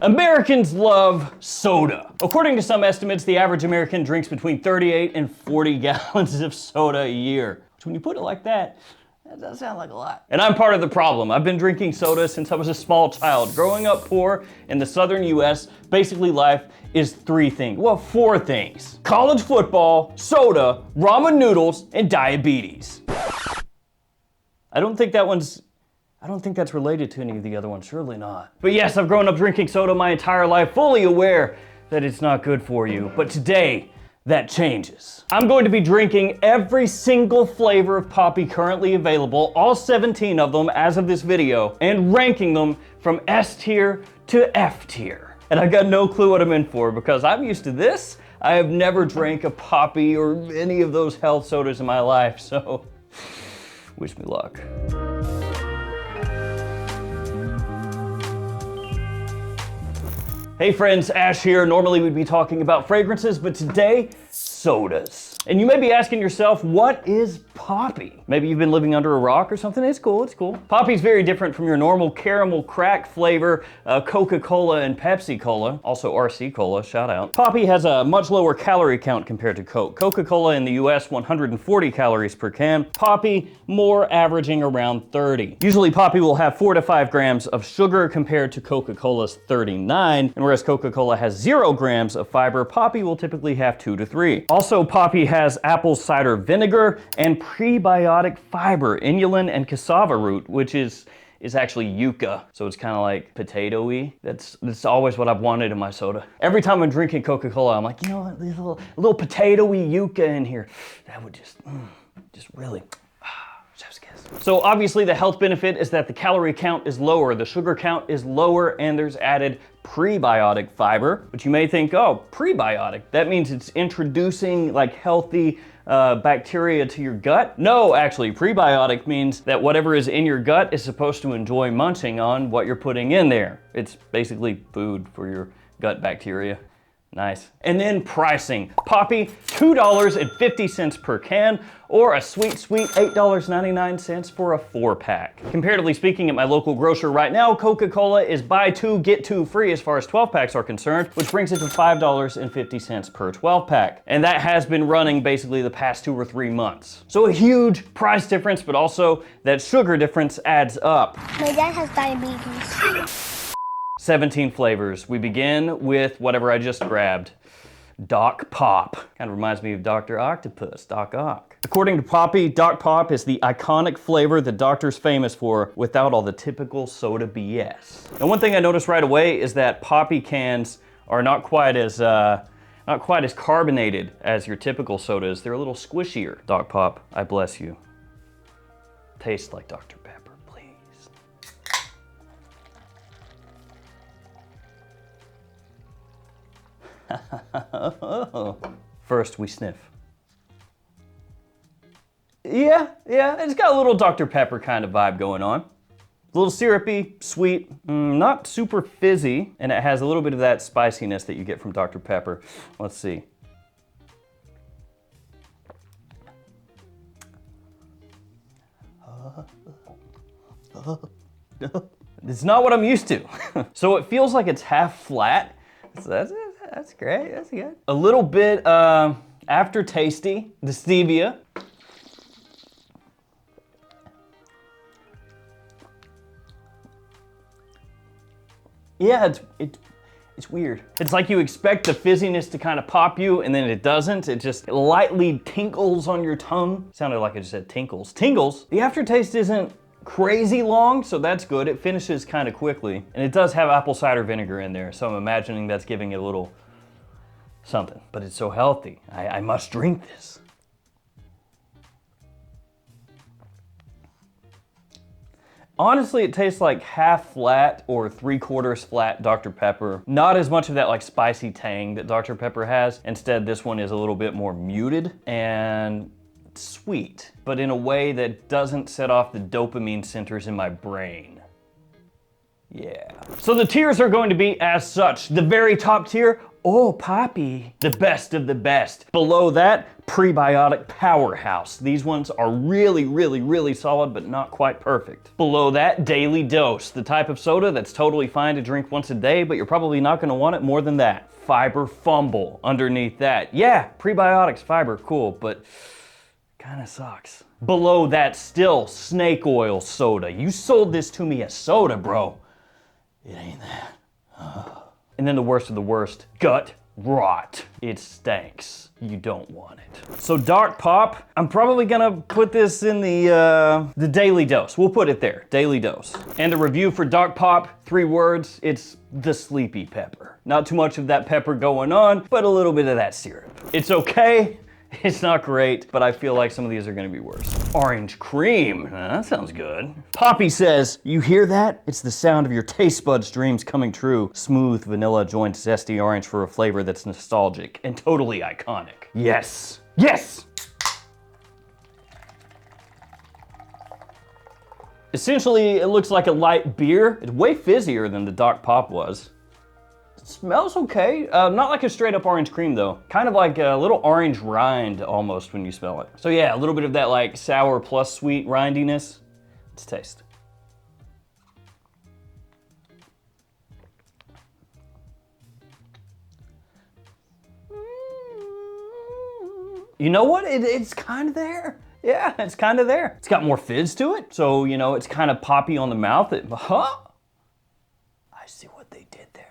Americans love soda. According to some estimates, the average American drinks between 38 and 40 gallons of soda a year. Which when you put it like that does sound like a lot. And I'm part of the problem. I've been drinking soda since I was a small child. Growing up poor in the southern US, basically life is three things. Well, four things. College football, soda, ramen noodles, and diabetes. I don't think that's related to any of the other ones, surely not. But yes, I've grown up drinking soda my entire life, fully aware that it's not good for you. But today, that changes. I'm going to be drinking every single flavor of Poppi currently available, all 17 of them as of this video, and ranking them from S tier to F tier. And I've got no clue what I'm in for because I'm used to this. I have never drank a Poppi or any of those health sodas in my life, so wish me luck. Hey friends, Ash here. Normally we'd be talking about fragrances, but today, sodas. And you may be asking yourself, what is Poppi? Maybe you've been living under a rock or something. It's cool, it's cool. Poppi's very different from your normal caramel crack flavor, Coca-Cola and Pepsi-Cola, also RC Cola, shout out. Poppi has a much lower calorie count compared to Coke. Coca-Cola in the US, 140 calories per can. Poppi, more averaging around 30. Usually Poppi will have 4 to 5 grams of sugar compared to Coca-Cola's 39, and whereas Coca-Cola has 0 grams of fiber, Poppi will typically have 2 to 3. Also, Poppi has apple cider vinegar and prebiotic fiber, inulin and cassava root, which is actually yucca, so it's kind of like potato-y. That's always what I've wanted in my soda. Every time I'm drinking Coca-Cola, I'm like, you know what, there's a little potato-y yucca in here. That would just really, chef's kiss. So obviously the health benefit is that the calorie count is lower, the sugar count is lower, and there's added prebiotic fiber, but you may think, oh, prebiotic, that means it's introducing like healthy bacteria to your gut? No, actually, prebiotic means that whatever is in your gut is supposed to enjoy munching on what you're putting in there. It's basically food for your gut bacteria. Nice. And then pricing. Poppi, $2.50 per can, or a sweet $8.99 for a 4-pack. Comparatively speaking, at my local grocer right now, Coca-Cola is buy 2, get 2 free as far as 12-packs are concerned, which brings it to $5.50 per 12-pack. And that has been running basically the past 2 or 3 months. So a huge price difference, but also that sugar difference adds up. My dad has diabetes. 17 flavors. We begin with whatever I just grabbed. Doc Pop. Kind of reminds me of Dr. Octopus, Doc Ock. According to Poppi, Doc Pop is the iconic flavor that Doctor's famous for without all the typical soda BS. Now one thing I noticed right away is that Poppi cans are not quite as carbonated as your typical sodas. They're a little squishier. Doc Pop, I bless you. Tastes like Dr. Pepper. First, we sniff. Yeah, it's got a little Dr. Pepper kind of vibe going on. A little syrupy, sweet, not super fizzy, and it has a little bit of that spiciness that you get from Dr. Pepper. Let's see. It's not what I'm used to. So it feels like it's half flat. So that's great, that's good. A little bit after-tasty, the stevia. Yeah, it's weird. It's like you expect the fizziness to kind of pop you, and then it doesn't. It just lightly tinkles on your tongue. Sounded like I just said tinkles. Tingles. The aftertaste isn't crazy long, so that's good. It finishes kind of quickly. And it does have apple cider vinegar in there, so I'm imagining that's giving it a little something. But it's so healthy. I must drink this. Honestly, it tastes like half flat or 3/4 flat Dr. Pepper. Not as much of that like spicy tang that Dr. Pepper has. Instead, this one is a little bit more muted and sweet, but in a way that doesn't set off the dopamine centers in my brain. Yeah. So the tiers are going to be as such. The very top tier, Oh, Poppi, the best of the best. Below that, prebiotic powerhouse. These ones are really, really, really solid, but not quite perfect. Below that, daily dose, the type of soda that's totally fine to drink once a day, but you're probably not gonna want it more than that. Fiber fumble underneath that. Yeah, prebiotics, fiber, cool, but kinda sucks. Below that, still snake oil soda. You sold this to me as soda, bro. It ain't that. And then the worst of the worst, gut rot. It stinks. You don't want it. So Dark Pop, I'm probably gonna put this in the daily dose. We'll put it there, daily dose. And a review for Dark Pop, 3 words, it's the sleepy pepper. Not too much of that pepper going on, but a little bit of that syrup. It's okay. It's not great, but I feel like some of these are gonna be worse. Orange cream, that sounds good. Poppi says, you hear that? It's the sound of your taste buds dreams coming true. Smooth vanilla joined zesty orange for a flavor that's nostalgic and totally iconic. Yes, yes! Essentially, it looks like a light beer. It's way fizzier than the Dark Pop was. Smells okay. Not like a straight up orange cream though. Kind of like a little orange rind almost when you smell it. So yeah, a little bit of that like sour plus sweet rindiness. Let's taste. You know what? It's kind of there. Yeah, it's kind of there. It's got more fizz to it. So, you know, it's kind of poppy on the mouth. I see what they did there.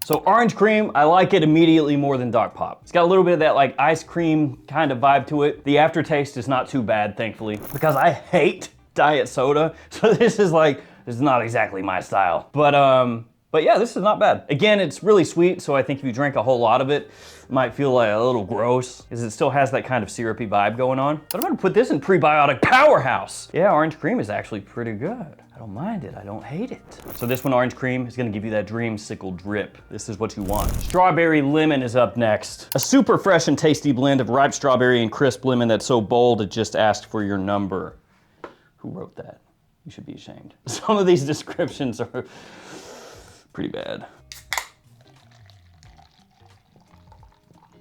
So orange cream, I like it immediately more than Dark Pop. It's got a little bit of that like ice cream kind of vibe to it. The aftertaste is not too bad, thankfully, because I hate diet soda. So this is not exactly my style. But yeah, this is not bad. Again, it's really sweet, so I think if you drink a whole lot of it, it might feel like a little gross, because it still has that kind of syrupy vibe going on. But I'm gonna put this in prebiotic powerhouse. Yeah, orange cream is actually pretty good. I don't mind it, I don't hate it. So this one, orange cream, is gonna give you that dreamsicle drip. This is what you want. Strawberry lemon is up next. A super fresh and tasty blend of ripe strawberry and crisp lemon that's so bold it just asked for your number. Who wrote that? You should be ashamed. Some of these descriptions are pretty bad.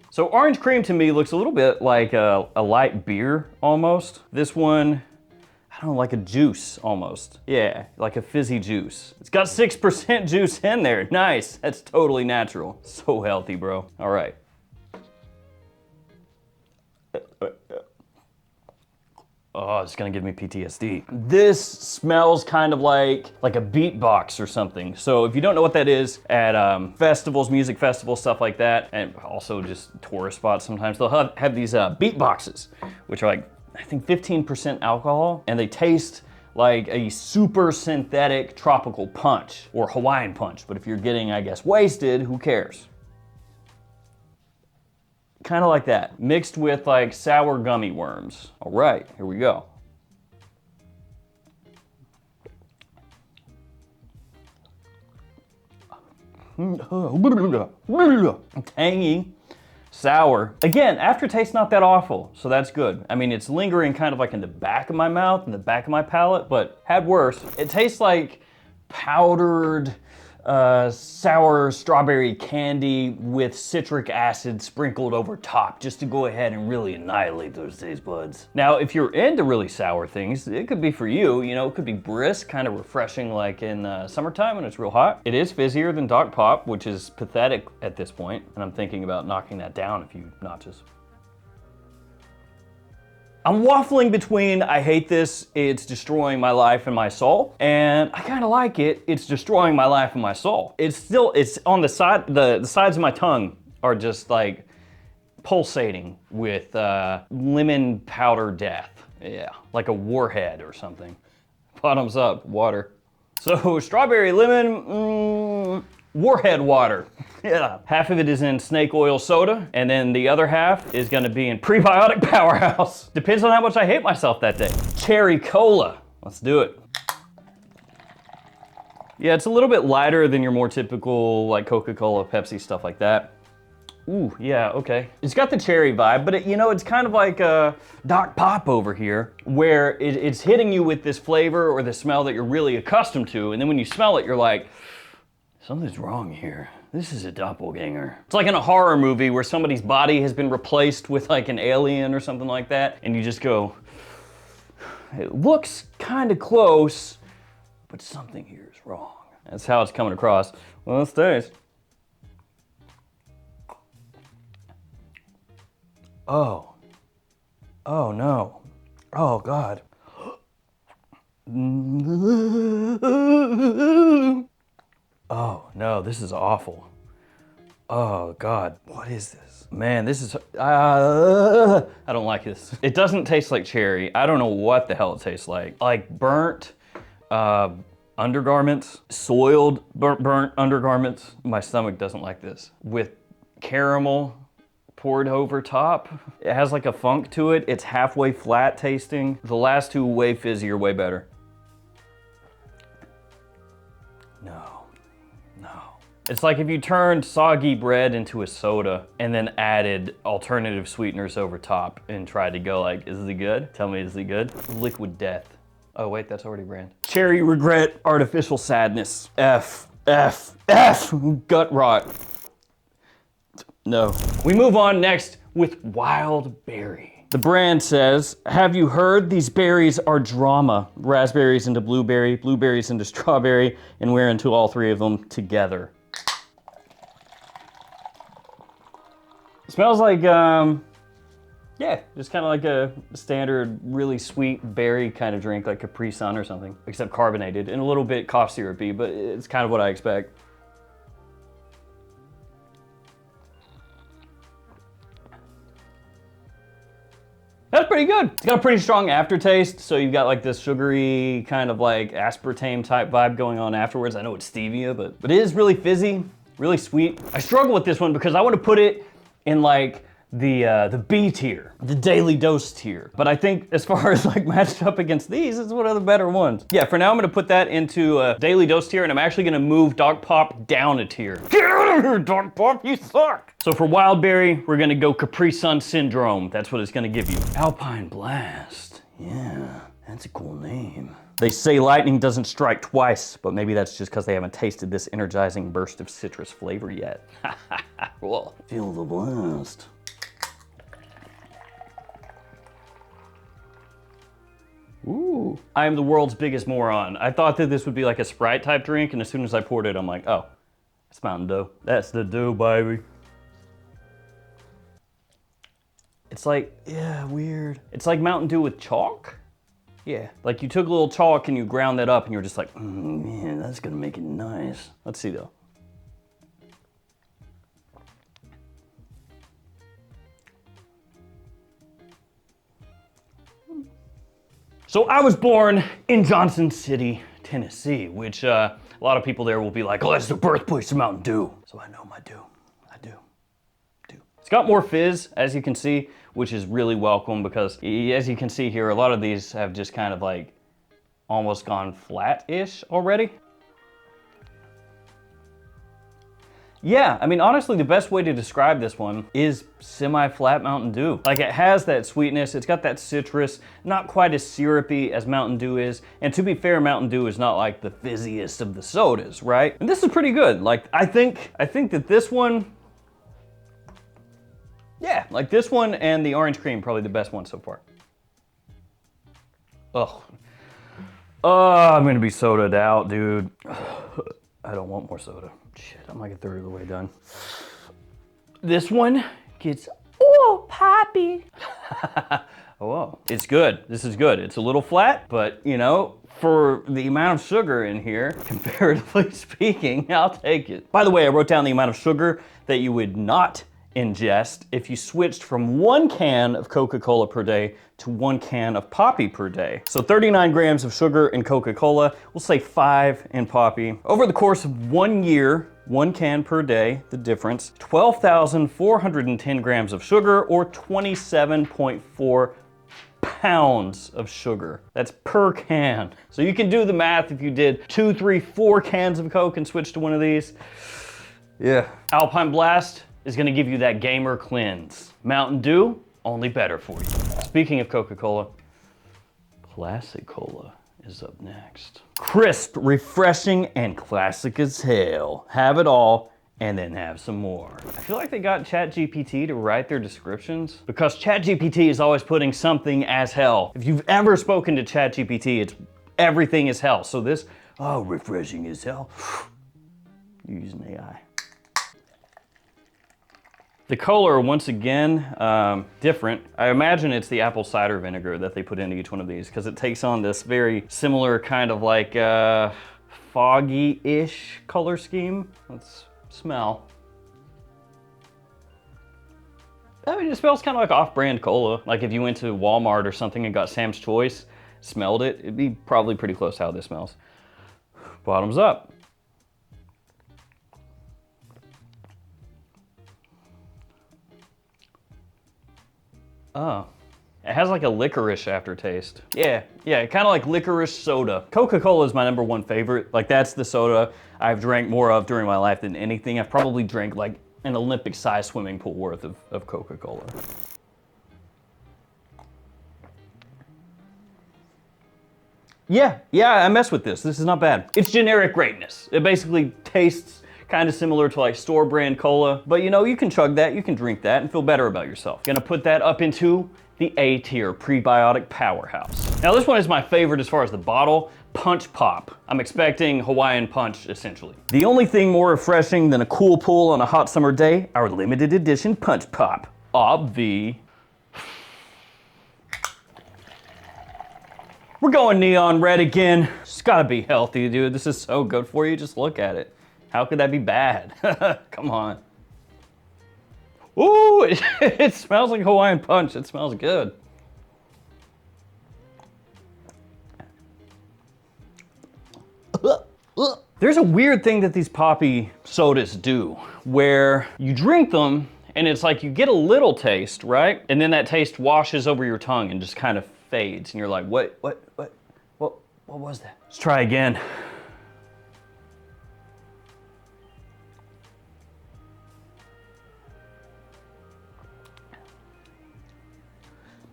So orange cream to me looks a little bit like a light beer almost. This one, I don't know, like a juice almost. Yeah, like a fizzy juice. It's got 6% juice in there. Nice, that's totally natural. So healthy, bro. All right. Oh, it's gonna give me PTSD. This smells kind of like a beatbox or something. So if you don't know what that is, at festivals, music festivals, stuff like that, and also just tourist spots sometimes, they'll have these beatboxes, which are like, I think 15% alcohol, and they taste like a super synthetic tropical punch or Hawaiian punch. But if you're getting, I guess, wasted, who cares? Kind of like that, mixed with like sour gummy worms. All right, here we go. Tangy, sour. Again, aftertaste not that awful, so that's good. I mean, it's lingering kind of like in the back of my mouth, in the back of my palate, but had worse. It tastes like powdered sour strawberry candy with citric acid sprinkled over top just to go ahead and really annihilate those taste buds. Now, if you're into really sour things, it could be for you. You know, it could be brisk, kind of refreshing like in summertime when it's real hot. It is fizzier than Dark Pop, which is pathetic at this point, and I'm thinking about knocking that down a few notches. I'm waffling between I hate this, it's destroying my life and my soul, and I kind of like it, it's destroying my life and my soul. It's on the side, the sides of my tongue are just like pulsating with lemon powder death. Yeah, like a warhead or something. Bottoms up, water. So strawberry lemon, warhead water. Yeah, half of it is in snake oil soda, and then the other half is gonna be in prebiotic powerhouse. Depends on how much I hate myself that day. Cherry cola, let's do it. Yeah, it's a little bit lighter than your more typical like Coca-Cola, Pepsi, stuff like that. Ooh, yeah, okay. It's got the cherry vibe, but you know, it's kind of like Dark Pop over here, where it's hitting you with this flavor or the smell that you're really accustomed to, and then when you smell it, you're like, something's wrong here. This is a doppelganger. It's like in a horror movie where somebody's body has been replaced with like an alien or something like that, and you just go, it looks kind of close, but something here is wrong. That's how it's coming across. Well, let's taste. Oh. Oh no. Oh God. Oh no, this is awful. Oh God, what is this? Man, this is, I don't like this. It doesn't taste like cherry. I don't know what the hell it tastes like. Like burnt undergarments, soiled burnt undergarments. My stomach doesn't like this. With caramel poured over top. It has like a funk to it. It's halfway flat tasting. The last two way fizzier, way better. No. It's like if you turned soggy bread into a soda and then added alternative sweeteners over top and tried to go like, is it good? Tell me, is it good? Liquid death. Oh wait, that's already brand. Cherry regret, artificial sadness. F, gut rot. No. We move on next with wild berry. The brand says, have you heard these berries are drama? Raspberries into blueberry, blueberries into strawberry, and we're into all three of them together. It smells like, yeah, just kind of like a standard, really sweet berry kind of drink, like Capri Sun or something, except carbonated and a little bit cough syrupy, but it's kind of what I expect. That's pretty good. It's got a pretty strong aftertaste, so you've got like this sugary kind of like aspartame type vibe going on afterwards. I know it's stevia, but it is really fizzy, really sweet. I struggle with this one because I want to put it in like the B tier, the daily dose tier. But I think as far as like matched up against these, it's one of the better ones. Yeah, for now I'm gonna put that into a daily dose tier, and I'm actually gonna move Dog Pop down a tier. Get out of here, Dog Pop, you suck! So for wild berry, we're gonna go Capri Sun Syndrome. That's what it's gonna give you. Alpine Blast, yeah, that's a cool name. They say lightning doesn't strike twice, but maybe that's just because they haven't tasted this energizing burst of citrus flavor yet. Cool. Feel the blast. Ooh. I am the world's biggest moron. I thought that this would be like a Sprite type drink, and as soon as I poured it, I'm like, oh, it's Mountain Dew. That's the Dew, baby. It's like, yeah, weird. It's like Mountain Dew with chalk. Yeah, like you took a little chalk and you ground that up and you're just like, man, that's gonna make it nice. Let's see though. So I was born in Johnson City, Tennessee, which a lot of people there will be like, oh, that's the birthplace of Mountain Dew. So I know my Dew, I do. It's got more fizz, as you can see, which is really welcome because as you can see here, a lot of these have just kind of like almost gone flat-ish already. Yeah, I mean, honestly, the best way to describe this one is semi-flat Mountain Dew. Like, it has that sweetness, it's got that citrus, not quite as syrupy as Mountain Dew is. And to be fair, Mountain Dew is not like the fizziest of the sodas, right? And this is pretty good. Like, I think that this one, yeah, like this one and the orange cream, probably the best one so far. Ugh. Oh, I'm gonna be soda'd out, dude. I don't want more soda. Shit, I'm like a third of the way done. This one gets, oh, Poppi. Oh, it's good. This is good. It's a little flat, but you know, for the amount of sugar in here, comparatively speaking, I'll take it. By the way, I wrote down the amount of sugar that you would not ingest if you switched from 1 can of Coca-Cola per day to 1 can of Poppi per day. So 39 grams of sugar in Coca-Cola, we'll say 5 in Poppi. Over the course of 1 year, 1 can per day, the difference, 12,410 grams of sugar or 27.4 pounds of sugar. That's per can. So you can do the math if you did 2, 3, 4 cans of Coke and switch to one of these. Yeah. Alpine Blast is gonna give you that gamer cleanse. Mountain Dew, only better for you. Speaking of Coca-Cola, Classic Cola is up next. Crisp, refreshing, and classic as hell. Have it all and then have some more. I feel like they got ChatGPT to write their descriptions because ChatGPT is always putting something as hell. If you've ever spoken to ChatGPT, it's everything is hell. So this, oh, refreshing as hell. Using AI. The color, once again, different. I imagine it's the apple cider vinegar that they put into each one of these because it takes on this very similar kind of like foggy-ish color scheme. Let's smell. I mean, it smells kind of like off-brand cola. Like if you went to Walmart or something and got Sam's Choice, smelled it, it'd be probably pretty close to how this smells. Bottoms up. Oh, it has like a licorice aftertaste. Yeah, kind of like licorice soda. Coca-Cola is my #1 favorite. Like that's the soda I've drank more of during my life than anything. I've probably drank like an Olympic-sized swimming pool worth of Coca-Cola. Yeah, I mess with this. This is not bad. It's generic greatness. It basically tastes kind of similar to like store brand cola, but you know, you can chug that, you can drink that and feel better about yourself. Gonna put that up into the A tier prebiotic powerhouse. Now this one is my favorite as far as the bottle, Punch Pop. I'm expecting Hawaiian Punch essentially. The only thing more refreshing than a cool pull on a hot summer day, our limited edition Punch Pop. Obvi. We're going neon red again. It's gotta be healthy, dude. This is so good for you, just look at it. How could that be bad? Come on. Ooh, it smells like Hawaiian Punch. It smells good. There's a weird thing that these Poppi sodas do where you drink them and it's like you get a little taste, right? And then that taste washes over your tongue and just kind of fades. And you're like, what was that? Let's try again.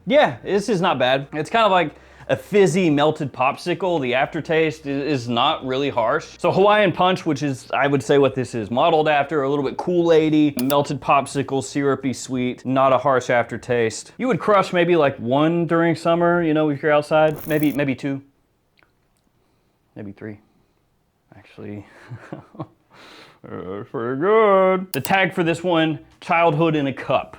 Yeah, this is not bad. It's kind of like a fizzy melted popsicle. The aftertaste is not really harsh. So Hawaiian Punch, which is, I would say what this is modeled after, a little bit Kool-Aid-y, melted popsicle, syrupy sweet, not a harsh aftertaste. You would crush maybe like 1 during summer, you know, if you're outside, maybe 2, maybe 3, actually. That's pretty good. The tag for this one, childhood in a cup.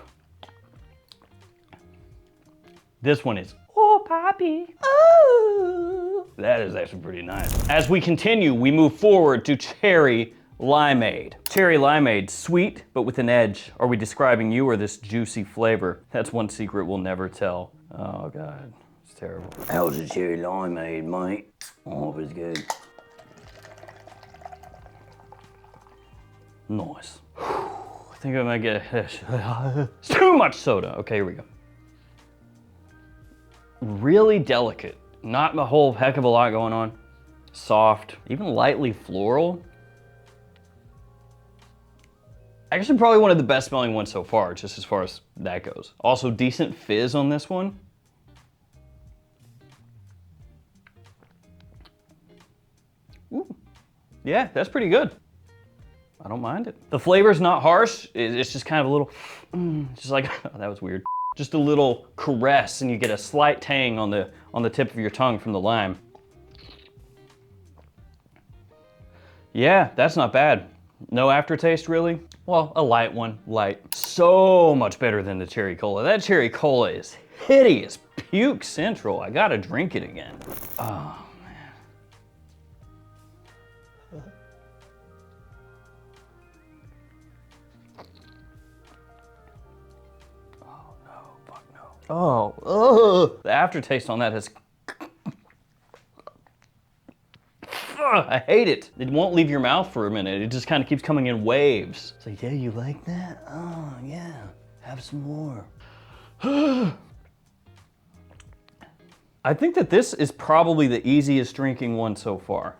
This one is, oh, Poppi, oh. That is actually pretty nice. As we continue, we move forward to Cherry Limeade. Cherry Limeade, sweet, but with an edge. Are we describing you or this juicy flavor? That's one secret we'll never tell. Oh God, it's terrible. How's the Cherry Limeade, mate? Oh, it was good. Nice. I think I might get, it's too much soda. Okay, here we go. Really delicate, not a whole heck of a lot going on. Soft, even lightly floral. Actually probably one of the best smelling ones so far, just as far as that goes. Also decent fizz on this one. Ooh. Yeah, that's pretty good. I don't mind it. The flavor's not harsh, it's just kind of a little, just like, oh, that was weird. Just a little caress and you get a slight tang on the tip of your tongue from the lime. Yeah, that's not bad. No aftertaste really. Well, a light one, light. So much better than the cherry cola. That cherry cola is hideous, puke central. I gotta drink it again. Oh man. Oh, the aftertaste on that has, I hate it. It won't leave your mouth for a minute. It just kind of keeps coming in waves. It's like, yeah, you like that? Oh, yeah, have some more. I think that this is probably the easiest drinking one so far.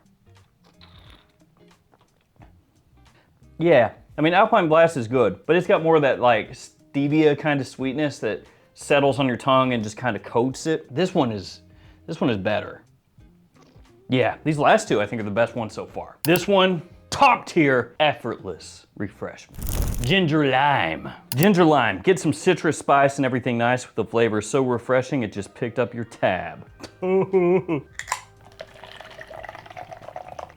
Yeah, I mean, Alpine Blast is good, but it's got more of that like stevia kind of sweetness that settles on your tongue and just kind of coats it. This one is better. Yeah, these last two I think are the best ones so far. This one, top tier, effortless refreshment. Ginger lime. Ginger lime, get some citrus spice and everything nice with the flavor so refreshing it just picked up your tab.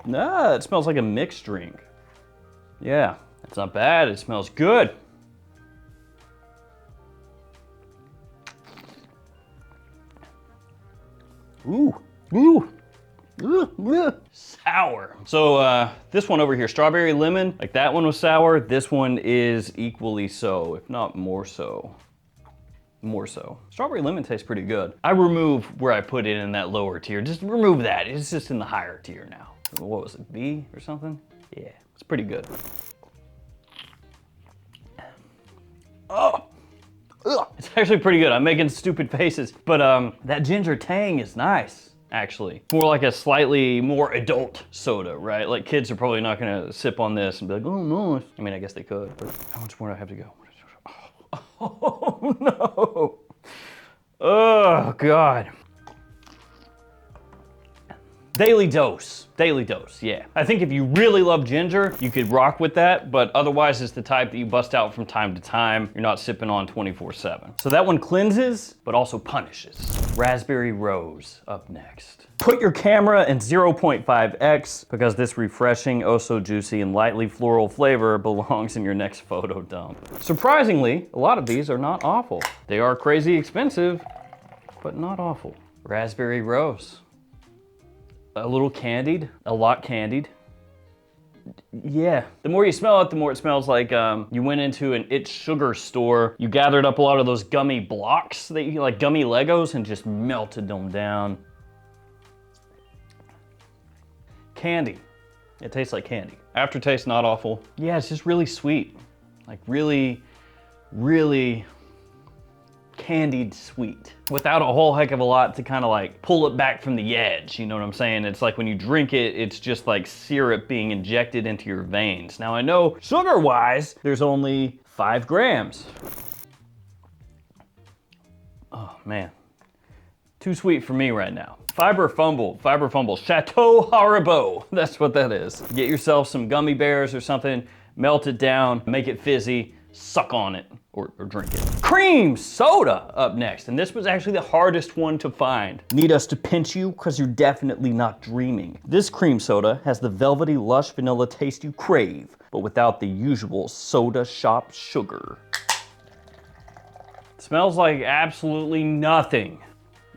Nah, it smells like a mixed drink. Yeah, it's not bad, it smells good. Ooh, ooh. Sour. So this one over here, strawberry lemon, like that one was sour. This one is equally so, if not more so. More so. Strawberry lemon tastes pretty good. I remove where I put it in that lower tier. Just remove that. It's just in the higher tier now. What was it, B or something? Yeah, it's pretty good. Oh, ugh. It's actually pretty good. I'm making stupid faces, but that ginger tang is nice. Actually, more like a slightly more adult soda, right? Like kids are probably not gonna sip on this and be like, oh no. I mean, I guess they could, but how much more do I have to go? Oh no. Oh God. Daily dose, yeah. I think if you really love ginger, you could rock with that, but otherwise it's the type that you bust out from time to time. You're not sipping on 24/7. So that one cleanses, but also punishes. Raspberry rose up next. Put your camera in 0.5x because this refreshing, oh so juicy and lightly floral flavor belongs in your next photo dump. Surprisingly, a lot of these are not awful. They are crazy expensive, but not awful. Raspberry rose. A little candied, a lot candied. Yeah, the more you smell it, the more it smells like you went into an It's Sugar store, you gathered up a lot of those gummy blocks, that you like gummy Legos, and just melted them down. Candy, it tastes like candy. Aftertaste, not awful. Yeah, it's just really sweet. Like really, really candied sweet without a whole heck of a lot to kind of like pull it back from the edge, you know what I'm saying? It's like when you drink it, it's just like syrup being injected into your veins. Now I know sugar-wise, there's only 5 grams. Oh man, too sweet for me right now. Fiber Fumble, Chateau Haribo, that's what that is. Get yourself some gummy bears or something, melt it down, make it fizzy, suck on it or drink it. Cream soda up next, and this was actually the hardest one to find. Need us to pinch you? Because you're definitely not dreaming. This cream soda has the velvety, lush vanilla taste you crave, but without the usual soda shop sugar. It smells like absolutely nothing.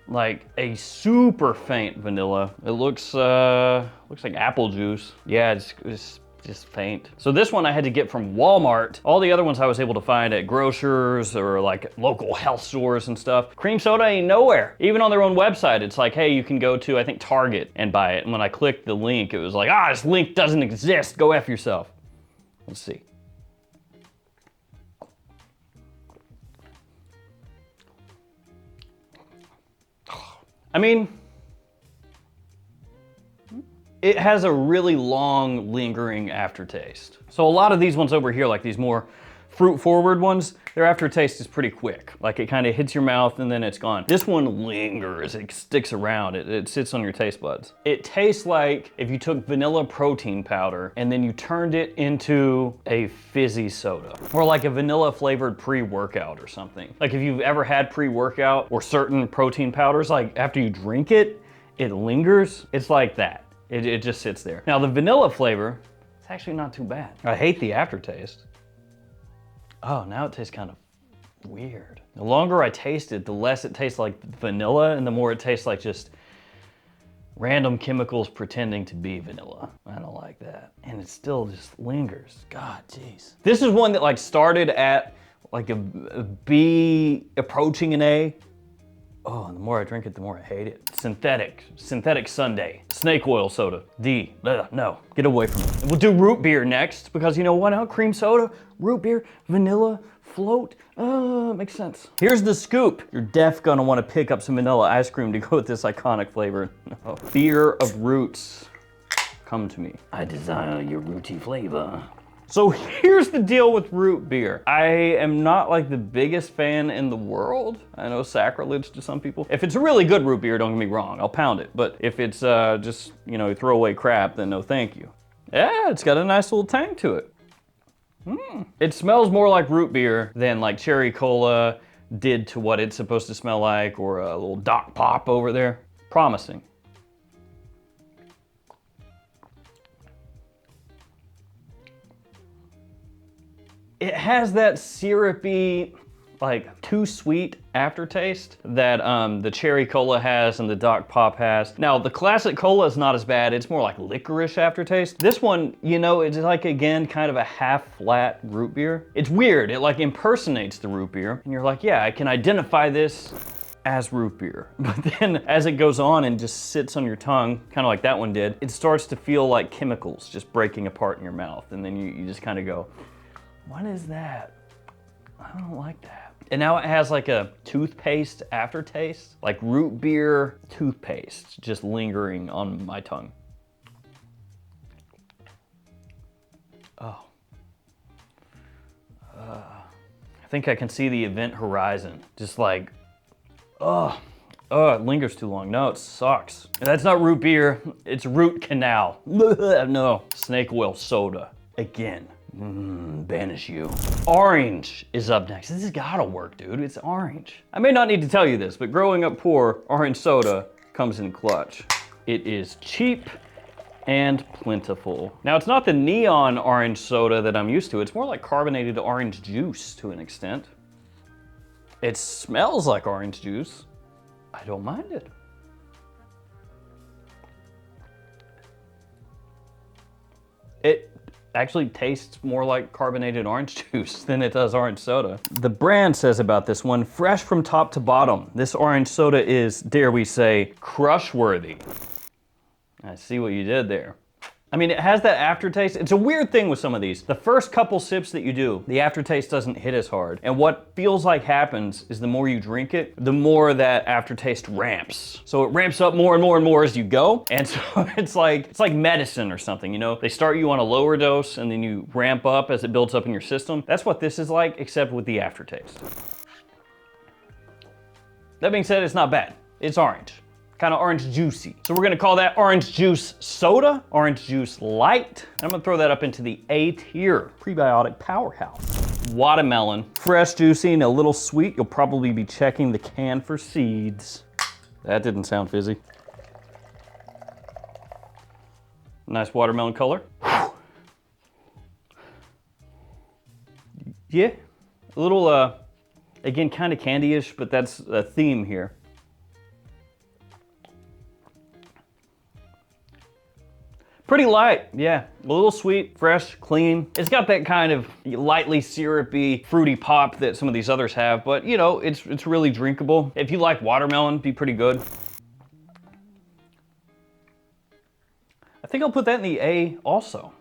Like a super faint vanilla. It looks like apple juice. Yeah, it's just faint. So this one I had to get from Walmart. All the other ones I was able to find at grocers or like local health stores and stuff. Cream soda ain't nowhere. Even on their own website, it's like, hey, you can go to, I think, Target and buy it. And when I clicked the link, it was like, this link doesn't exist. Go F yourself. Let's see. I mean, it has a really long, lingering aftertaste. So a lot of these ones over here, like these more fruit-forward ones, their aftertaste is pretty quick. Like it kind of hits your mouth and then it's gone. This one lingers, it sticks around, it sits on your taste buds. It tastes like if you took vanilla protein powder and then you turned it into a fizzy soda. Or like a vanilla flavored pre-workout or something. Like if you've ever had pre-workout or certain protein powders, like after you drink it, it lingers. It's like that. It just sits there. Now the vanilla flavor, it's actually not too bad. I hate the aftertaste. Oh, now it tastes kind of weird. The longer I taste it, the less it tastes like vanilla and the more it tastes like just random chemicals pretending to be vanilla. I don't like that. And it still just lingers. God, jeez. This is one that like started at like a B approaching an A. Oh, and the more I drink it, the more I hate it. Synthetic Sunday, snake oil soda, D, no, get away from it. We'll do root beer next because you know what now? Cream soda, root beer, vanilla, float, makes sense. Here's the scoop. You're def gonna wanna pick up some vanilla ice cream to go with this iconic flavor. No. Beer of roots, come to me. I desire your rooty flavor. So here's the deal with root beer. I am not like the biggest fan in the world. I know sacrilege to some people. If it's a really good root beer, don't get me wrong, I'll pound it. But if it's just, you know, throwaway crap, then no thank you. Yeah, it's got a nice little tang to it. It smells more like root beer than like cherry cola did to what it's supposed to smell like, or a little Doc Pop over there. Promising. It has that syrupy, like too sweet aftertaste that the cherry cola has and the Doc Pop has. Now the classic cola is not as bad, it's more like licorice aftertaste. This one, you know, it's like, again, kind of a half flat root beer. It's weird, it like impersonates the root beer. And you're like, yeah, I can identify this as root beer. But then as it goes on and just sits on your tongue, kind of like that one did, it starts to feel like chemicals just breaking apart in your mouth. And then you just kind of go, what is that? I don't like that. And now it has like a toothpaste aftertaste, like root beer toothpaste just lingering on my tongue. Oh. I think I can see the event horizon. Just like, oh, it lingers too long. No, it sucks. That's not root beer, it's root canal. No, snake oil soda, again. Banish you. Orange is up next. This has gotta work, dude. It's orange. I may not need to tell you this, but growing up poor, orange soda comes in clutch. It is cheap and plentiful. Now, it's not the neon orange soda that I'm used to. It's more like carbonated orange juice to an extent. It smells like orange juice. I don't mind it. It actually tastes more like carbonated orange juice than it does orange soda. The brand says about this one, fresh from top to bottom. This orange soda is, dare we say, crush-worthy. I see what you did there. I mean, it has that aftertaste. It's a weird thing with some of these. The first couple sips that you do, the aftertaste doesn't hit as hard. And what feels like happens is the more you drink it, the more that aftertaste ramps. So it ramps up more and more and more as you go. And so it's like medicine or something, you know? They start you on a lower dose and then you ramp up as it builds up in your system. That's what this is like, except with the aftertaste. That being said, it's not bad. It's orange. Kind of orange juicy. So we're gonna call that orange juice soda, orange juice light. I'm gonna throw that up into the A tier, prebiotic powerhouse. Watermelon, fresh, juicy, and a little sweet. You'll probably be checking the can for seeds. That didn't sound fizzy. Nice watermelon color. Yeah, a little, again, kind of candy-ish, but that's a theme here. Pretty light, yeah. A little sweet, fresh, clean. It's got that kind of lightly syrupy, fruity pop that some of these others have, but you know, it's really drinkable. If you like watermelon, it'd be pretty good. I think I'll put that in the A also.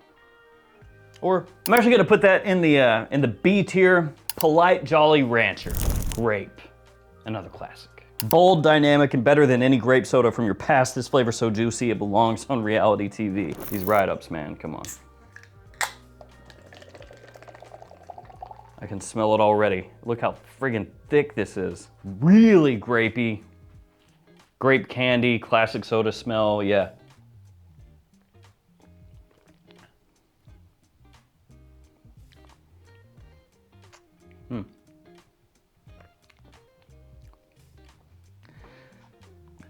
Or I'm actually gonna put that in the B tier, Polite Jolly Rancher. Grape, another classic. Bold, dynamic, and better than any grape soda from your past. This flavor's so juicy, it belongs on reality TV. These write-ups, man, come on. I can smell it already. Look how friggin' thick this is. Really grapey. Grape candy, classic soda smell, yeah.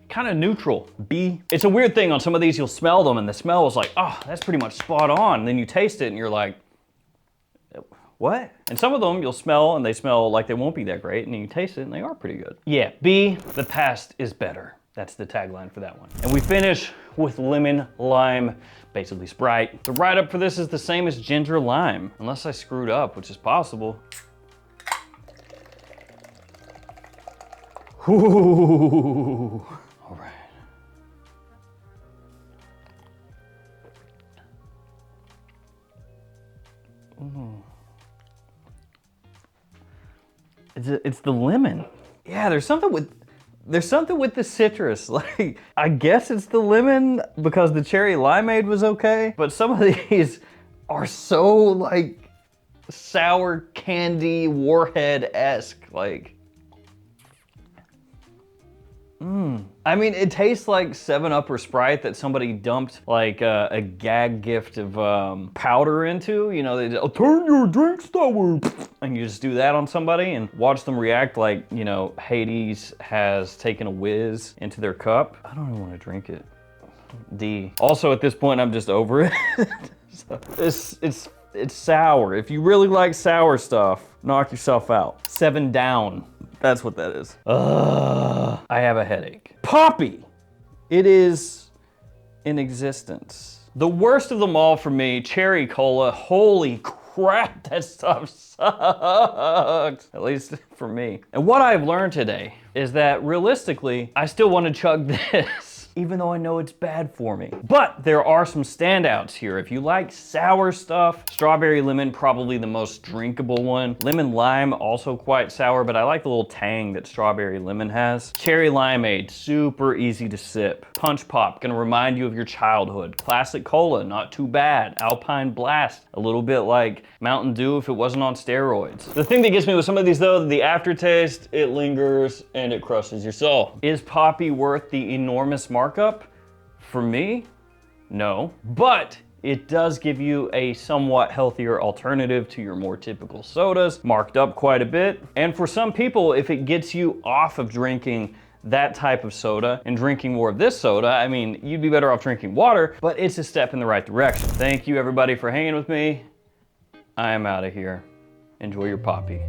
Kind of neutral, B. It's a weird thing, on some of these you'll smell them and the smell is like, oh, that's pretty much spot on. And then you taste it and you're like, what? And some of them you'll smell and they smell like they won't be that great, and then you taste it and they are pretty good. Yeah, B, the past is better. That's the tagline for that one. And we finish with lemon lime, basically Sprite. The write-up for this is the same as ginger lime, unless I screwed up, which is possible. Ooh. All right. Ooh. It's the lemon. Yeah, there's something with the citrus. Like, I guess it's the lemon because the cherry limeade was okay, but some of these are so like sour candy warhead-esque. Like, I mean, it tastes like 7-Up or Sprite that somebody dumped like a gag gift of powder into. You know, they just, turn your drink sour. And you just do that on somebody and watch them react like, you know, Hades has taken a whiz into their cup. I don't even want to drink it. D. Also, at this point, I'm just over it. So, it's sour. If you really like sour stuff, knock yourself out. 7 down. That's what that is. I have a headache. Poppi. It is in existence. The worst of them all for me, cherry cola. Holy crap, that stuff sucks. At least for me. And what I've learned today is that realistically, I still want to chug this. Even though I know it's bad for me. But there are some standouts here. If you like sour stuff, strawberry lemon, probably the most drinkable one. Lemon lime, also quite sour, but I like the little tang that strawberry lemon has. Cherry limeade, super easy to sip. Punch pop, gonna remind you of your childhood. Classic cola, not too bad. Alpine Blast, a little bit like Mountain Dew if it wasn't on steroids. The thing that gets me with some of these though, the aftertaste, it lingers and it crushes your soul. Is Poppi worth the enormous markup? For me, no. But it does give you a somewhat healthier alternative to your more typical sodas, marked up quite a bit. And for some people, if it gets you off of drinking that type of soda and drinking more of this soda, I mean, you'd be better off drinking water, but it's a step in the right direction. Thank you everybody for hanging with me. I am out of here. Enjoy your Poppi.